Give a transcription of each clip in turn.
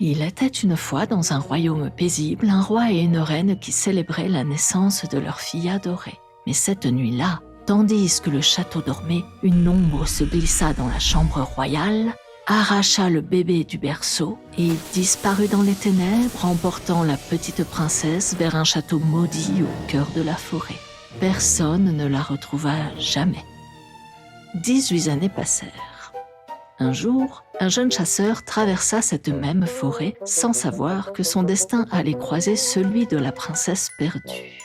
Il était une fois dans un royaume paisible un roi et une reine qui célébraient la naissance de leur fille adorée. Mais cette nuit-là, tandis que le château dormait, une ombre se glissa dans la chambre royale, arracha le bébé du berceau et disparut dans les ténèbres, emportant la petite princesse vers un château maudit au cœur de la forêt. Personne ne la retrouva jamais. 18 années passèrent. Un jour, un jeune chasseur traversa cette même forêt sans savoir que son destin allait croiser celui de la princesse perdue.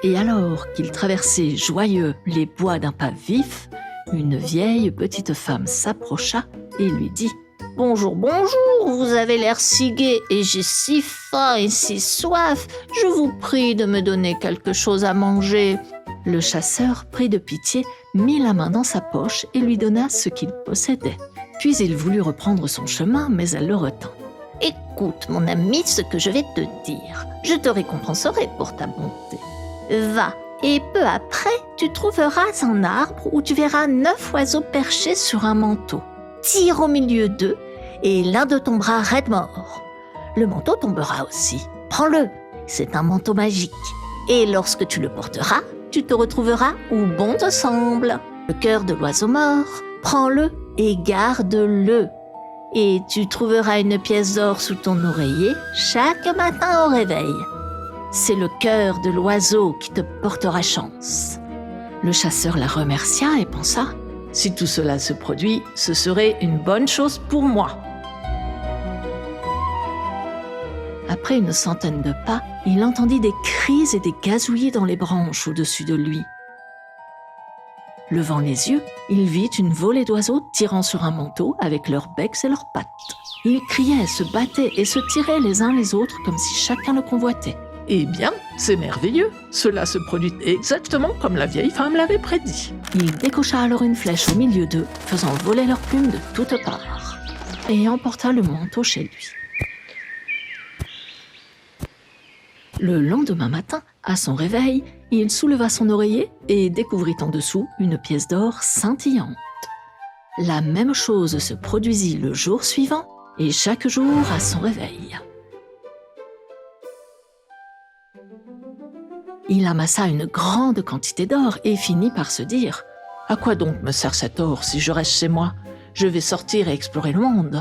Et alors qu'il traversait joyeux les bois d'un pas vif, une vieille petite femme s'approcha et lui dit « Bonjour, bonjour, vous avez l'air si gai et j'ai si faim et si soif. Je vous prie de me donner quelque chose à manger. » Le chasseur, pris de pitié, mit la main dans sa poche et lui donna ce qu'il possédait. Puis il voulut reprendre son chemin, mais elle le retint. « Écoute, mon ami, ce que je vais te dire. Je te récompenserai pour ta bonté. Va, et peu après, tu trouveras un arbre où tu verras 9 oiseaux perchés sur un manteau. Tire au milieu d'eux, et l'un d'eux tombera raide mort. Le manteau tombera aussi. Prends-le, c'est un manteau magique. Et lorsque tu le porteras, tu te retrouveras où bon te semble. Le cœur de l'oiseau mort, prends-le et garde-le. Et tu trouveras une pièce d'or sous ton oreiller chaque matin au réveil. C'est le cœur de l'oiseau qui te portera chance. » Le chasseur la remercia et pensa « Si tout cela se produit, ce serait une bonne chose pour moi. » Après une centaine de pas, il entendit des cris et des gazouillis dans les branches au-dessus de lui. Levant les yeux, il vit une volée d'oiseaux tirant sur un manteau avec leurs becs et leurs pattes. Ils criaient, se battaient et se tiraient les uns les autres comme si chacun le convoitait. « Eh bien, c'est merveilleux. Cela se produit exactement comme la vieille femme l'avait prédit. » Il décocha alors une flèche au milieu d'eux, faisant voler leurs plumes de toutes parts, et emporta le manteau chez lui. Le lendemain matin, à son réveil, il souleva son oreiller et découvrit en dessous une pièce d'or scintillante. La même chose se produisit le jour suivant et chaque jour à son réveil. Il amassa une grande quantité d'or et finit par se dire « À quoi donc me sert cet or si je reste chez moi ? Je vais sortir et explorer le monde. »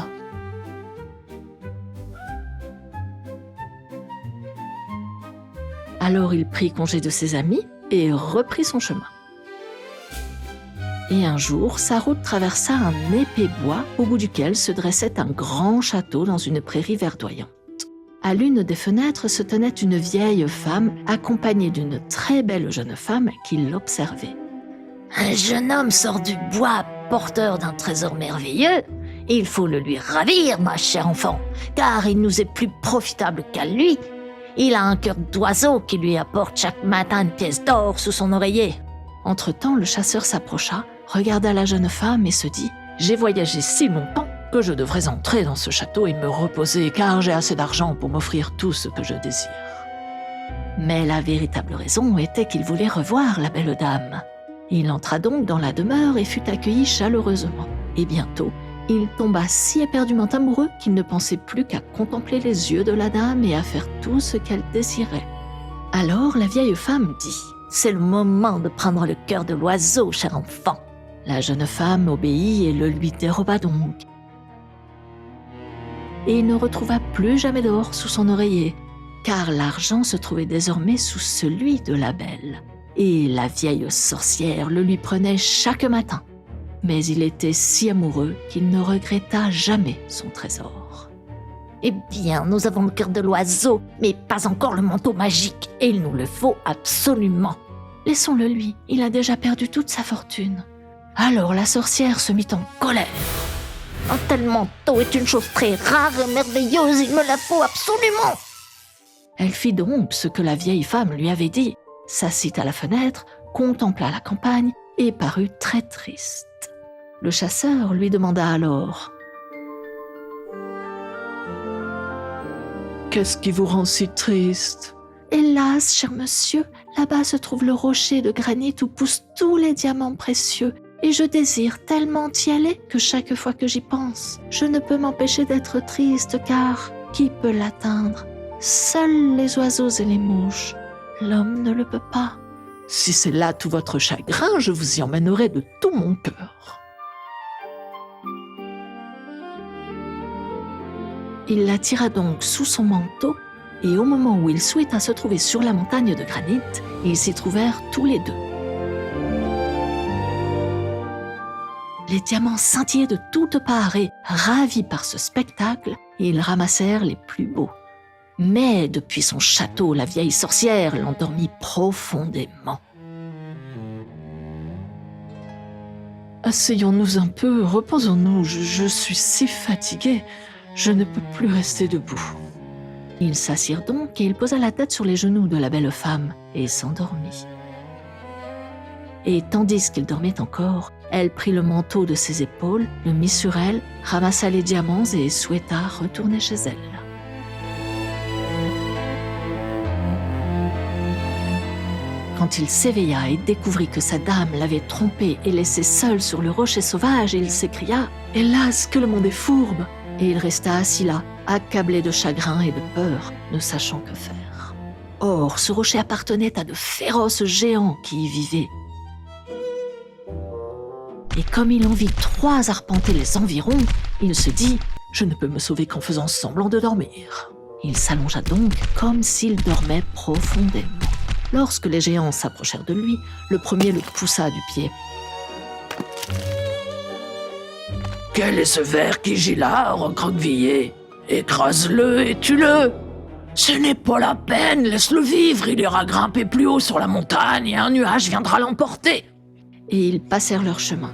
Alors il prit congé de ses amis et reprit son chemin. Et un jour, sa route traversa un épais bois au bout duquel se dressait un grand château dans une prairie verdoyante. À l'une des fenêtres se tenait une vieille femme accompagnée d'une très belle jeune femme qui l'observait. « Un jeune homme sort du bois porteur d'un trésor merveilleux. Il faut le lui ravir, ma chère enfant, car il nous est plus profitable qu'à lui. Il a un cœur d'oiseau qui lui apporte chaque matin une pièce d'or sous son oreiller. » Entre-temps, le chasseur s'approcha, regarda la jeune femme et se dit « J'ai voyagé si longtemps que je devrais entrer dans ce château et me reposer, car j'ai assez d'argent pour m'offrir tout ce que je désire. » Mais la véritable raison était qu'il voulait revoir la belle dame. Il entra donc dans la demeure et fut accueilli chaleureusement. Et bientôt, il tomba si éperdument amoureux qu'il ne pensait plus qu'à contempler les yeux de la dame et à faire tout ce qu'elle désirait. Alors la vieille femme dit « C'est le moment de prendre le cœur de l'oiseau, cher enfant. » La jeune femme obéit et le lui déroba donc. Et il ne retrouva plus jamais d'or sous son oreiller, car l'argent se trouvait désormais sous celui de la belle. Et la vieille sorcière le lui prenait chaque matin. Mais il était si amoureux qu'il ne regretta jamais son trésor. « Eh bien, nous avons le cœur de l'oiseau, mais pas encore le manteau magique, et il nous le faut absolument. » « Laissons-le lui, il a déjà perdu toute sa fortune. » Alors la sorcière se mit en colère. « Un tel manteau est une chose très rare et merveilleuse, il me la faut absolument. » Elle fit donc ce que la vieille femme lui avait dit, s'assit à la fenêtre, contempla la campagne et parut très triste. Le chasseur lui demanda alors « Qu'est-ce qui vous rend si triste ?»« Hélas, cher monsieur, là-bas se trouve le rocher de granit où poussent tous les diamants précieux. Et je désire tellement y aller que chaque fois que j'y pense, je ne peux m'empêcher d'être triste car qui peut l'atteindre? Seuls les oiseaux et les mouches. L'homme ne le peut pas. Si c'est là tout votre chagrin, je vous y emmènerai de tout mon cœur. Il la tira donc sous son manteau, et au moment où il souhaita se trouver sur la montagne de granit, ils s'y trouvèrent tous les deux. Les diamants scintillaient de toutes parts et, ravis par ce spectacle, ils ramassèrent les plus beaux. Mais depuis son château, la vieille sorcière l'endormit profondément. Asseyons-nous un peu, reposons-nous, je suis si fatiguée, je ne peux plus rester debout. Ils s'assirent donc et il posa la tête sur les genoux de la belle femme et s'endormit. Et tandis qu'il dormait encore, elle prit le manteau de ses épaules, le mit sur elle, ramassa les diamants et souhaita retourner chez elle. Quand il s'éveilla et découvrit que sa dame l'avait trompé et laissé seul sur le rocher sauvage, il s'écria « Hélas, que le monde est fourbe !» Et il resta assis là, accablé de chagrin et de peur, ne sachant que faire. Or, ce rocher appartenait à de féroces géants qui y vivaient. Et comme il en vit 3 arpenter les environs, il se dit « Je ne peux me sauver qu'en faisant semblant de dormir. » Il s'allongea donc comme s'il dormait profondément. Lorsque les géants s'approchèrent de lui, le premier le poussa du pied. « Quel est ce ver qui gît là, recroquevillé? Écrase-le et tue-le! Ce n'est pas la peine, laisse-le vivre, il ira grimper plus haut sur la montagne et un nuage viendra l'emporter. » Et ils passèrent leur chemin.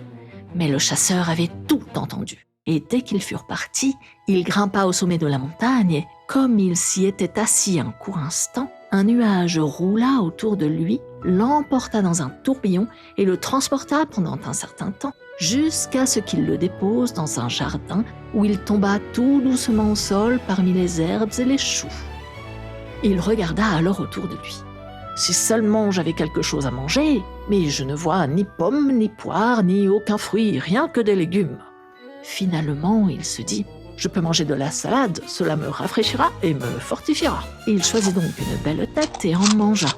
Mais le chasseur avait tout entendu. Et dès qu'ils furent partis, il grimpa au sommet de la montagne et, comme il s'y était assis un court instant, un nuage roula autour de lui, l'emporta dans un tourbillon et le transporta pendant un certain temps, jusqu'à ce qu'il le dépose dans un jardin où il tomba tout doucement au sol parmi les herbes et les choux. Il regarda alors autour de lui. « Si seulement j'avais quelque chose à manger, mais je ne vois ni pommes, ni poires, ni aucun fruit, rien que des légumes. » Finalement, il se dit « Je peux manger de la salade, cela me rafraîchira et me fortifiera. » Il choisit donc une belle tête et en mangea.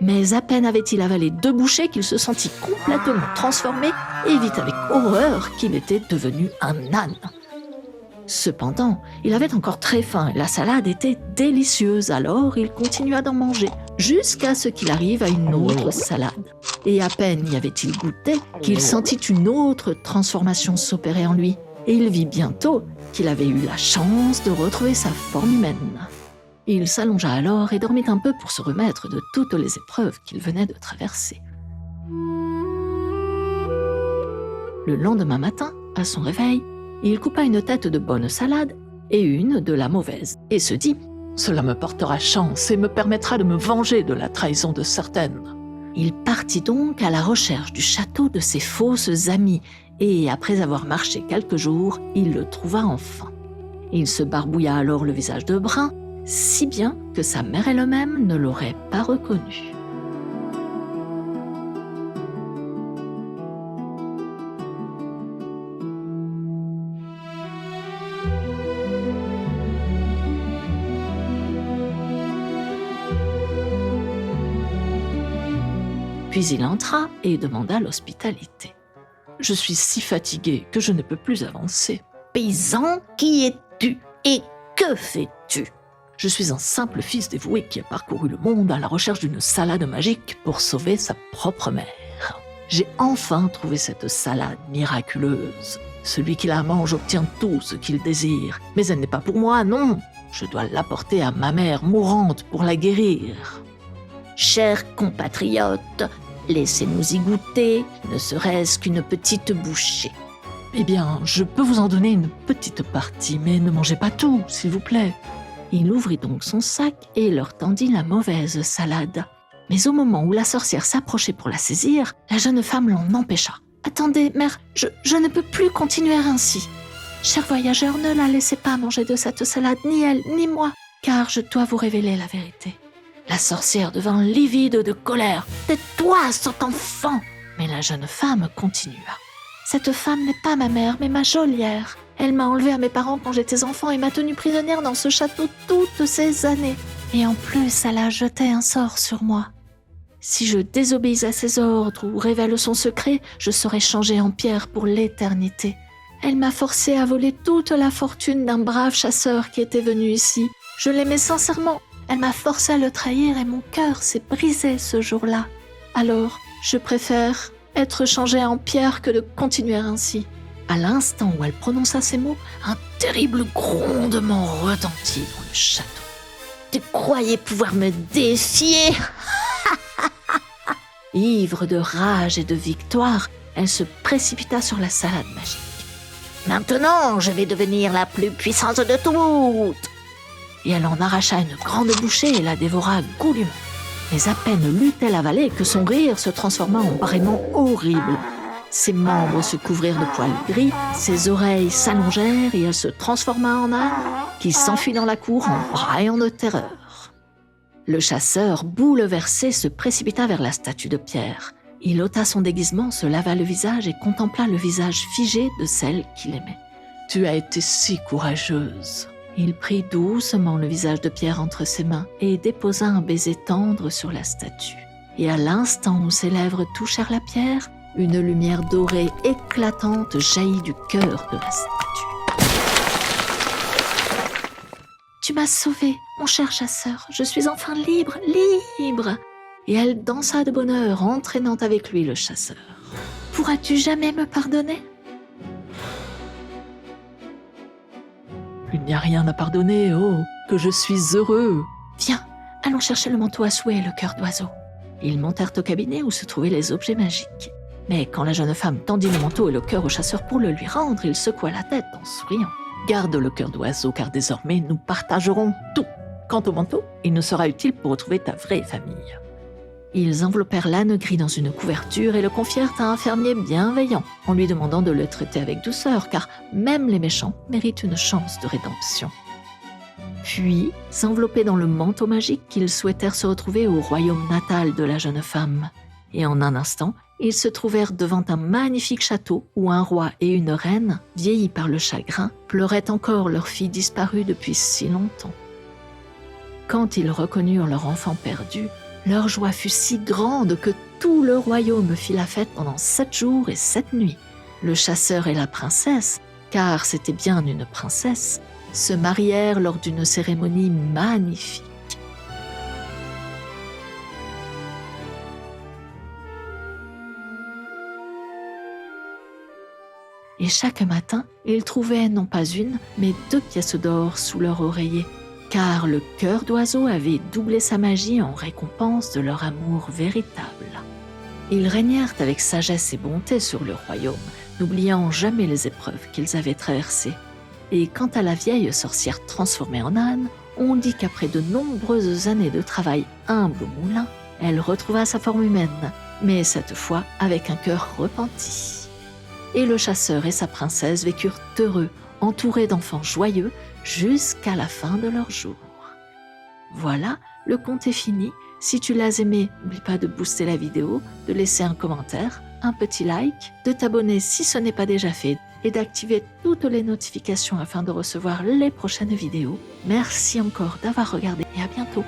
Mais à peine avait-il avalé 2 bouchées qu'il se sentit complètement transformé et vit avec horreur qu'il était devenu un âne. Cependant, il avait encore très faim et la salade était délicieuse, alors il continua d'en manger jusqu'à ce qu'il arrive à une autre salade. Et à peine y avait-il goûté qu'il sentit une autre transformation s'opérer en lui. Et il vit bientôt qu'il avait eu la chance de retrouver sa forme humaine. Il s'allongea alors et dormit un peu pour se remettre de toutes les épreuves qu'il venait de traverser. Le lendemain matin, à son réveil, il coupa une tête de bonne salade et une de la mauvaise, et se dit « Cela me portera chance et me permettra de me venger de la trahison de certaines. » Il partit donc à la recherche du château de ses fausses amies, et après avoir marché quelques jours, il le trouva enfin. Il se barbouilla alors le visage de brun, si bien que sa mère elle-même ne l'aurait pas reconnu. Puis il entra et demanda l'hospitalité. « Je suis si fatigué que je ne peux plus avancer. »« Paysan, qui es-tu et que fais-tu » Je suis un simple fils dévoué qui a parcouru le monde à la recherche d'une salade magique pour sauver sa propre mère. J'ai enfin trouvé cette salade miraculeuse. Celui qui la mange obtient tout ce qu'il désire. Mais elle n'est pas pour moi, non. Je dois l'apporter à ma mère mourante pour la guérir. » Chers compatriotes, laissez-nous y goûter, ne serait-ce qu'une petite bouchée. Eh bien, je peux vous en donner une petite partie, mais ne mangez pas tout, s'il vous plaît. Il ouvrit donc son sac et leur tendit la mauvaise salade. Mais au moment où la sorcière s'approchait pour la saisir, la jeune femme l'en empêcha. « Attendez, mère, je ne peux plus continuer ainsi. Cher voyageur, ne la laissez pas manger de cette salade, ni elle, ni moi, car je dois vous révéler la vérité. » La sorcière devint livide de colère. « Tais-toi, sotte enfant !» Mais la jeune femme continua. « Cette femme n'est pas ma mère, mais ma geôlière. Elle m'a enlevée à mes parents quand j'étais enfant et m'a tenue prisonnière dans ce château toutes ces années. Et en plus, elle a jeté un sort sur moi. Si je désobéis à ses ordres ou révèle son secret, je serai changée en pierre pour l'éternité. Elle m'a forcée à voler toute la fortune d'un brave chasseur qui était venu ici. Je l'aimais sincèrement. Elle m'a forcée à le trahir et mon cœur s'est brisé ce jour-là. Alors, je préfère être changée en pierre que de continuer ainsi. À l'instant où elle prononça ces mots, un terrible grondement retentit dans le château. Tu croyais pouvoir me défier? Ivre de rage et de victoire, elle se précipita sur la salade magique. Maintenant, je vais devenir la plus puissante de toutes. Et elle en arracha une grande bouchée et la dévora goulûment. Mais à peine l'eut-elle avalée que son rire se transforma en bâillement horrible. Ses membres se couvrirent de poils gris, ses oreilles s'allongèrent et elle se transforma en âne qui s'enfuit dans la cour en braillant de terreur. Le chasseur, bouleversé, se précipita vers la statue de pierre. Il ôta son déguisement, se lava le visage et contempla le visage figé de celle qu'il aimait. « Tu as été si courageuse !» Il prit doucement le visage de pierre entre ses mains et déposa un baiser tendre sur la statue. Et à l'instant où ses lèvres touchèrent la pierre, une lumière dorée éclatante jaillit du cœur de la statue. « Tu m'as sauvée, mon cher chasseur, je suis enfin libre, libre !» Et elle dansa de bonheur, entraînant avec lui le chasseur. « Pourras-tu jamais me pardonner ?» « Il n'y a rien à pardonner, oh, que je suis heureux !»« Viens, allons chercher le manteau à souhait et le cœur d'oiseau. » Ils montèrent au cabinet où se trouvaient les objets magiques. Mais quand la jeune femme tendit le manteau et le cœur au chasseur pour le lui rendre, il secoua la tête en souriant. « Garde le cœur d'oiseau, car désormais nous partagerons tout. Quant au manteau, il nous sera utile pour retrouver ta vraie famille. » Ils enveloppèrent l'âne gris dans une couverture et le confièrent à un fermier bienveillant, en lui demandant de le traiter avec douceur, car même les méchants méritent une chance de rédemption. Puis, enveloppés dans le manteau magique, ils souhaitèrent se retrouver au royaume natal de la jeune femme. Et en un instant, ils se trouvèrent devant un magnifique château où un roi et une reine, vieillis par le chagrin, pleuraient encore leur fille disparue depuis si longtemps. Quand ils reconnurent leur enfant perdu, leur joie fut si grande que tout le royaume fit la fête pendant 7 jours et 7 nuits. Le chasseur et la princesse, car c'était bien une princesse, se marièrent lors d'une cérémonie magnifique. Et chaque matin, ils trouvaient non pas une, mais 2 pièces d'or sous leur oreiller, car le cœur d'oiseau avait doublé sa magie en récompense de leur amour véritable. Ils régnèrent avec sagesse et bonté sur le royaume, n'oubliant jamais les épreuves qu'ils avaient traversées. Et quant à la vieille sorcière transformée en âne, on dit qu'après de nombreuses années de travail humble au moulin, elle retrouva sa forme humaine, mais cette fois avec un cœur repenti. Et le chasseur et sa princesse vécurent heureux, entourés d'enfants joyeux, jusqu'à la fin de leur jour. Voilà, le conte est fini. Si tu l'as aimé, n'oublie pas de booster la vidéo, de laisser un commentaire, un petit like, de t'abonner si ce n'est pas déjà fait et d'activer toutes les notifications afin de recevoir les prochaines vidéos. Merci encore d'avoir regardé et à bientôt.